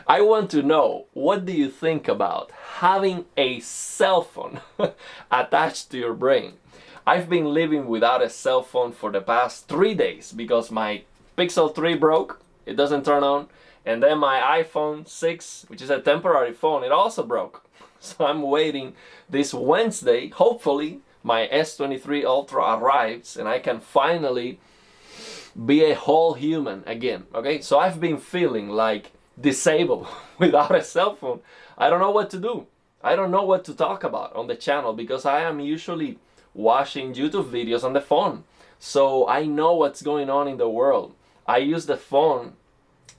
I want to know, what do you think about having a cell phone attached to your brain? I've been living without a cell phone for the past 3 days because my Pixel 3 broke, it doesn't turn on, and then my iPhone 6, which is a temporary phone, it also broke. So I'm waiting this Wednesday, hopefully my S23 Ultra arrives and I can finally be a whole human again. Okay, so I've been feeling like disabled without a cell phone. I don't know what to do. I don't know what to talk about on the channel because I am usually watching YouTube videos on the phone. So I know what's going on in the world. I use the phone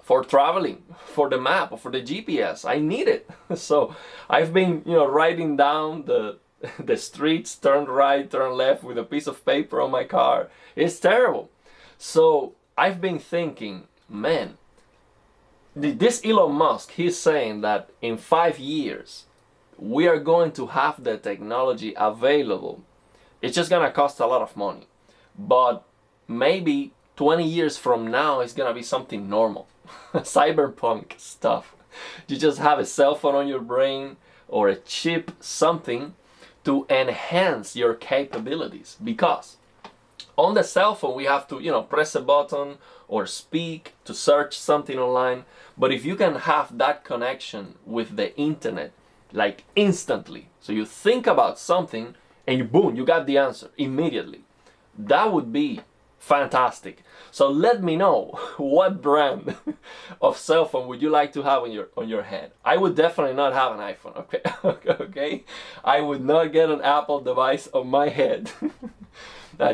for traveling, for the map, or for the GPS. I need it. So I've been, writing down the streets, turn right, turn left with a piece of paper on my car. It's terrible. So I've been thinking, man, this Elon Musk, he's saying that in 5 years, we are going to have the technology available. It's just gonna cost a lot of money. But maybe 20 years from now, it's gonna be something normal. Cyberpunk stuff. You just have a cell phone on your brain or a chip, something to enhance your capabilities. Because on the cell phone, we have to, press a button or speak to search something online. But if you can have that connection with the internet, like instantly, so you think about something and boom, you got the answer immediately. That would be fantastic. So let me know, what brand of cell phone would you like to have on your head? I would definitely not have an iPhone, okay? Okay? I would not get an Apple device on my head.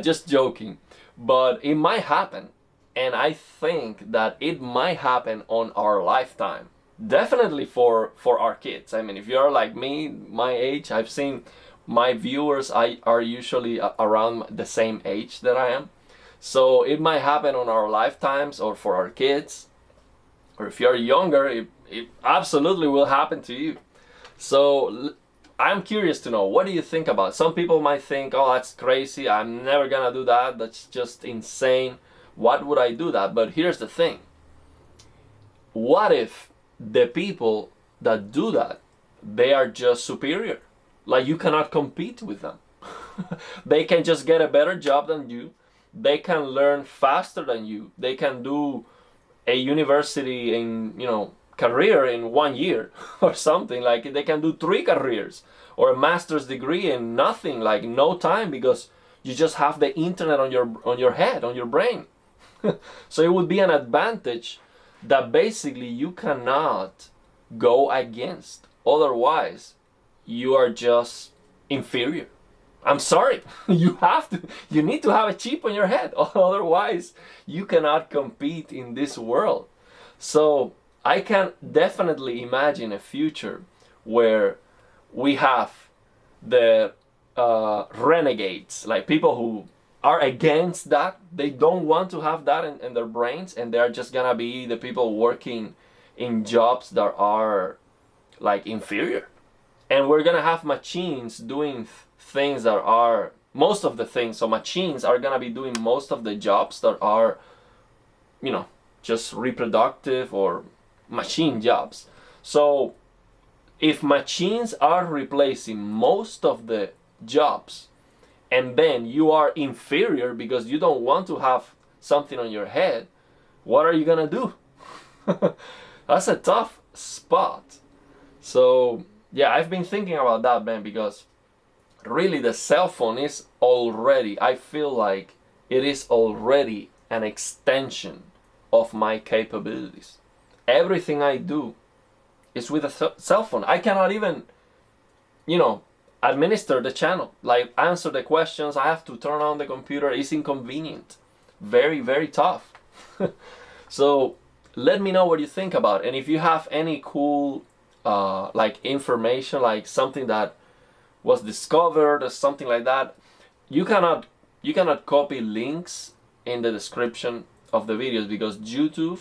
Just joking. But it might happen. And I think that it might happen on our lifetime. Definitely for our kids. I mean, if you're like me, my age, I've seen my viewers are usually around the same age that I am. So it might happen on our lifetimes or for our kids. Or if you're younger, it absolutely will happen to you. So I'm curious to know, what do you think about it? Some people might think, oh, that's crazy, I'm never gonna do that, that's just insane. What would I do that? But here's the thing. What if the people that do that, they are just superior? Like, you cannot compete with them. They can just get a better job than you. They can learn faster than you. They can do a university career in 1 year or something. Like, they can do 3 careers or a master's degree in nothing, like no time, because you just have the internet on your head, on your brain. So it would be an advantage that basically you cannot go against. Otherwise, you are just inferior. I'm sorry. You need to have a chip on your head. Otherwise, you cannot compete in this world. So I can definitely imagine a future where we have the renegades, like people who are against that. They don't want to have that in their brains, and they're just gonna be the people working in jobs that are like inferior. And we're gonna have machines doing things that are most of the things. So machines are gonna be doing most of the jobs that are, just reproductive or machine jobs. So if machines are replacing most of the jobs, and then you are inferior because you don't want to have something on your head, what are you gonna do? That's a tough spot. So yeah, I've been thinking about that, man, because really the cell phone is already, I feel like it is already an extension of my capabilities. Everything I do is with a cell phone. I cannot even, administer the channel, like answer the questions. I have to turn on the computer. It's inconvenient. Very, very tough. So let me know what you think about it. And if you have any cool like information, like something that was discovered or something like that, you cannot copy links in the description of the videos, because YouTube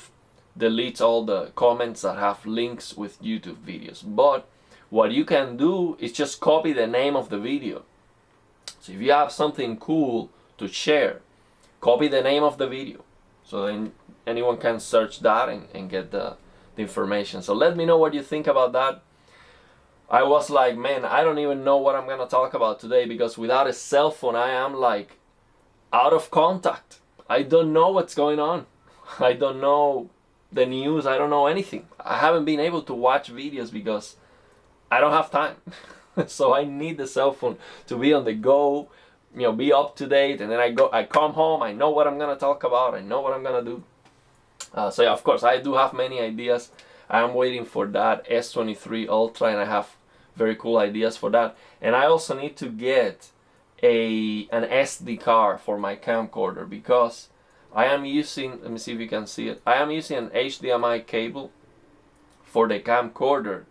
deletes all the comments that have links with YouTube videos. But what you can do is just copy the name of the video. So if you have something cool to share, copy the name of the video, so then anyone can search that and get the the information. So let me know what you think about that. I was like, man, I don't even know what I'm gonna talk about today, because without a cell phone I am like out of contact. I don't know what's going on. I don't know the news. I don't know anything. I haven't been able to watch videos because I don't have time. So I need the cell phone to be on the go, be up to date, and then I come home, I know what I'm gonna talk about, I know what I'm gonna do. So yeah, of course, I do have many ideas. I'm waiting for that S23 Ultra, and I have very cool ideas for that. And I also need to get an SD card for my camcorder, because I am using, let me see if you can see it, I am using an HDMI cable for the camcorder,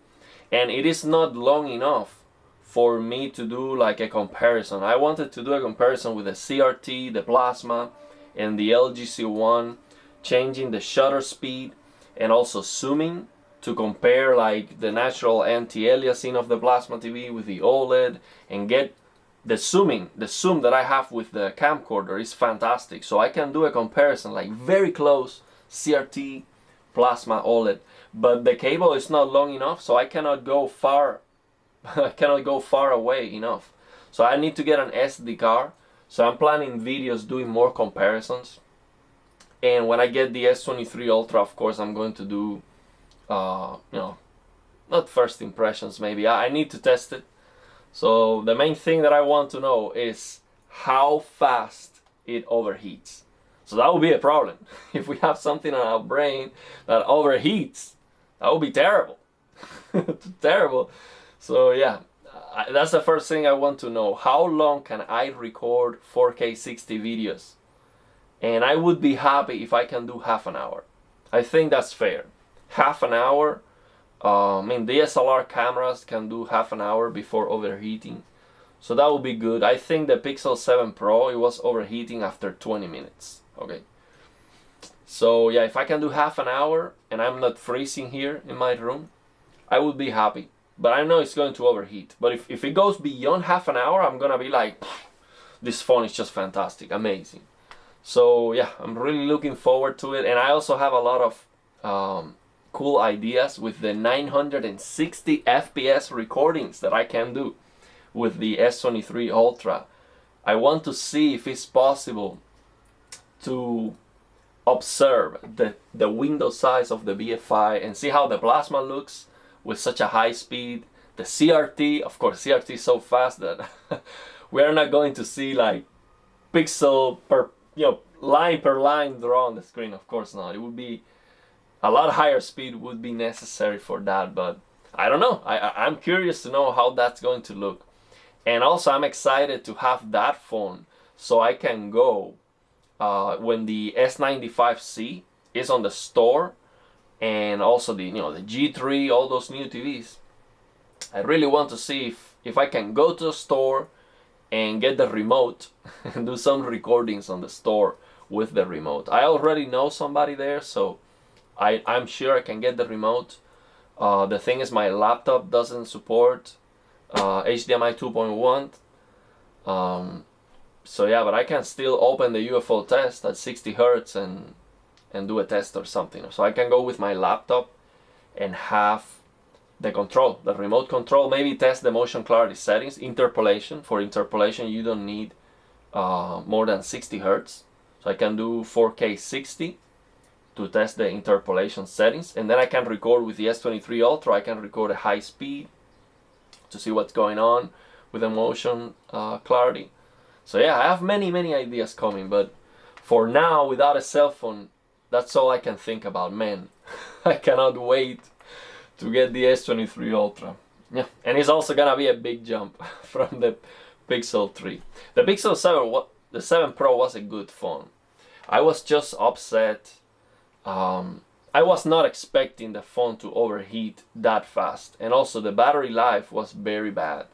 and it is not long enough for me to do like a comparison. I wanted to do a comparison with the CRT, the plasma, and the LGC1, changing the shutter speed and also zooming to compare like the natural anti-aliasing of the plasma TV with the OLED, and get the zoom that I have with the camcorder is fantastic. So I can do a comparison like very close, CRT, plasma, OLED, but the cable is not long enough, so I cannot go far I cannot go far away enough. So I need to get an SD card. So I'm planning videos doing more comparisons. And when I get the S23 Ultra, of course, I'm going to do, not first impressions maybe. I need to test it. So the main thing that I want to know is how fast it overheats. So that would be a problem. If we have something on our brain that overheats, that would be terrible. Terrible. So yeah, that's the first thing I want to know. How long can I record 4K 60 videos? And I would be happy if I can do half an hour. I think that's fair. Half an hour. DSLR cameras can do half an hour before overheating. So that would be good. I think the Pixel 7 Pro, it was overheating after 20 minutes. Okay. So yeah, if I can do half an hour and I'm not freezing here in my room, I would be happy. But I know it's going to overheat. But if it goes beyond half an hour, I'm gonna be like, this phone is just fantastic, amazing. So yeah, I'm really looking forward to it. And I also have a lot of cool ideas with the 960 FPS recordings that I can do with the S23 Ultra. I want to see if it's possible to observe the window size of the BFI and see how the plasma looks with such a high speed. The CRT, of course, CRT is so fast that we are not going to see like pixel per, line per line drawn on the screen. Of course not. It would be a lot higher speed would be necessary for that, but I don't know. I'm curious to know how that's going to look. And also I'm excited to have that phone so I can go when the S95C is on the store, and also the the G3, all those new TVs. I really want to see if I can go to the store and get the remote and do some recordings on the store with the remote. I already know somebody there, so I'm sure I can get the remote. The thing is, my laptop doesn't support HDMI 2.1. So yeah, but I can still open the UFO test at 60 hertz and do a test or something. So I can go with my laptop and have the control, the remote control, maybe test the motion clarity settings, interpolation. For interpolation, you don't need more than 60 hertz. So I can do 4K 60 to test the interpolation settings, and then I can record with the S23 Ultra. I can record at high speed to see what's going on with the motion clarity. So yeah, I have many ideas coming, but for now, without a cell phone, that's all I can think about. Man, I cannot wait to get the S23 Ultra. Yeah, and it's also gonna be a big jump from the Pixel 3. The Pixel 7, the 7 Pro was a good phone. I was just upset. I was not expecting the phone to overheat that fast, and also the battery life was very bad.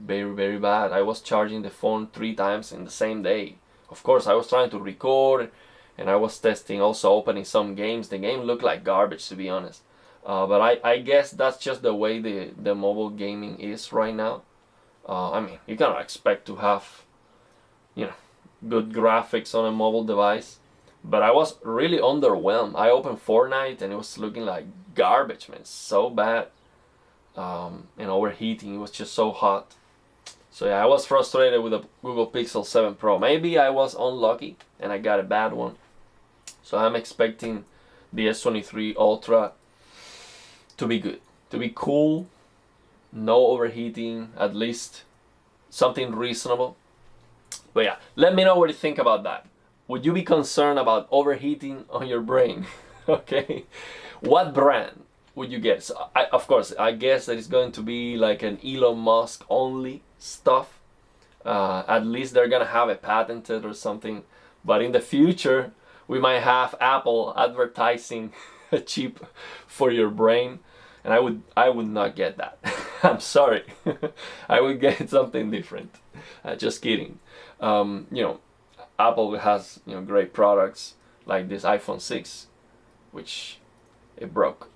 Very bad. I was charging the phone 3 times in the same day. Of course, I was trying to record, and I was testing, also opening some games. The game looked like garbage, to be honest. But I guess that's just the way the mobile gaming is right now. I mean, you cannot expect to have, good graphics on a mobile device. but I was really underwhelmed. I opened Fortnite and it was looking like garbage, man. So bad. And overheating. It was just so hot. So yeah, I was frustrated with the Google Pixel 7 Pro. Maybe I was unlucky and I got a bad one. So I'm expecting the S23 Ultra to be good, to be cool, no overheating, at least something reasonable. But yeah, let me know what you think about that. Would you be concerned about overheating on your brain? Okay. What brand would you get? So of course, I guess that it's going to be like an Elon Musk only stuff. At least they're gonna have it patented or something. But in the future, we might have Apple advertising a chip for your brain, and I would not get that. I'm sorry. I would get something different. Just kidding. You know, Apple has, you know, great products like this iPhone 6, which it broke.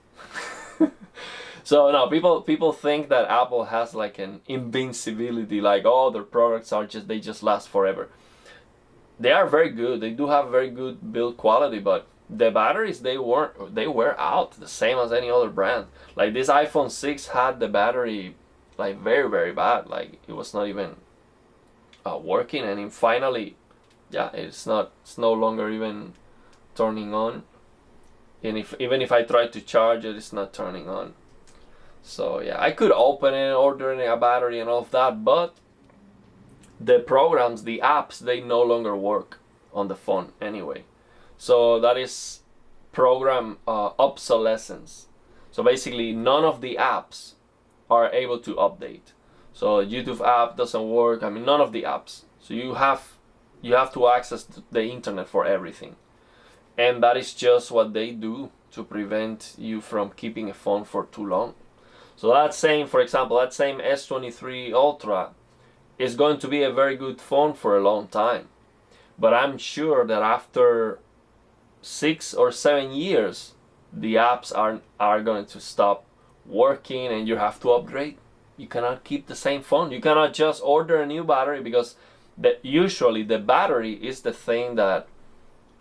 So no, people think that Apple has like an invincibility, like oh their products are just, they just last forever. They are very good. They do have very good build quality, but the batteries, they wear out the same as any other brand. Like this iPhone 6 had the battery like very, very bad. Like it was not even working, and it finally, yeah, it's no longer even turning on. And even if I try to charge it, it's not turning on. So yeah, I could open it, order a battery and all of that, but the programs, the apps, they no longer work on the phone anyway. So that is program obsolescence. So basically, none of the apps are able to update. So YouTube app doesn't work. I mean, none of the apps. So you have to access the internet for everything, and that is just what they do to prevent you from keeping a phone for too long. So that same, for example, that same S23 Ultra is going to be a very good phone for a long time. But I'm sure that after 6 or 7 years, the apps are going to stop working and you have to upgrade. You cannot keep the same phone. You cannot just order a new battery, because usually the battery is the thing that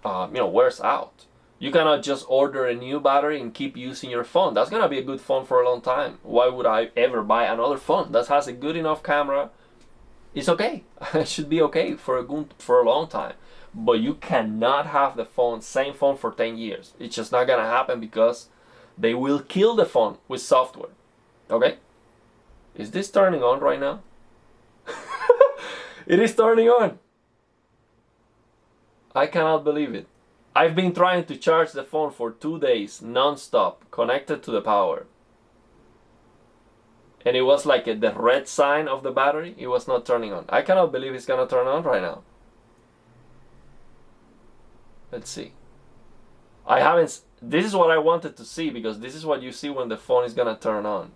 wears out. You cannot just order a new battery and keep using your phone. That's gonna be a good phone for a long time. Why would I ever buy another phone that has a good enough camera? It's okay. It should be okay for a long time. But you cannot have the same phone for 10 years. It's just not gonna happen, because they will kill the phone with software. Okay? Is this turning on right now? It is turning on. I cannot believe it. I've been trying to charge the phone for 2 days non-stop, connected to the power. And it was like the red sign of the battery. It was not turning on. I cannot believe it's gonna turn on right now. Let's see. This is what I wanted to see, because this is what you see when the phone is gonna turn on.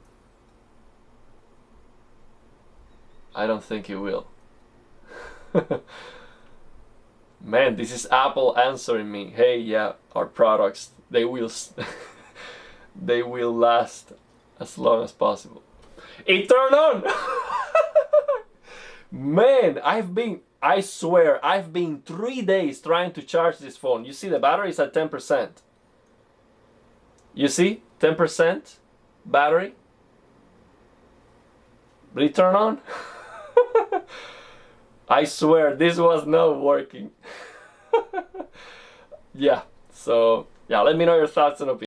I don't think it will. Man, this is Apple answering me. Hey, yeah, our products, they will they will last as long as possible. It turned on. Man, I swear, I've been 3 days trying to charge this phone. You see the battery is at 10%. You see? 10% battery. Did it turn on? I swear, this was not working. Yeah, so, yeah, let me know your thoughts and opinions.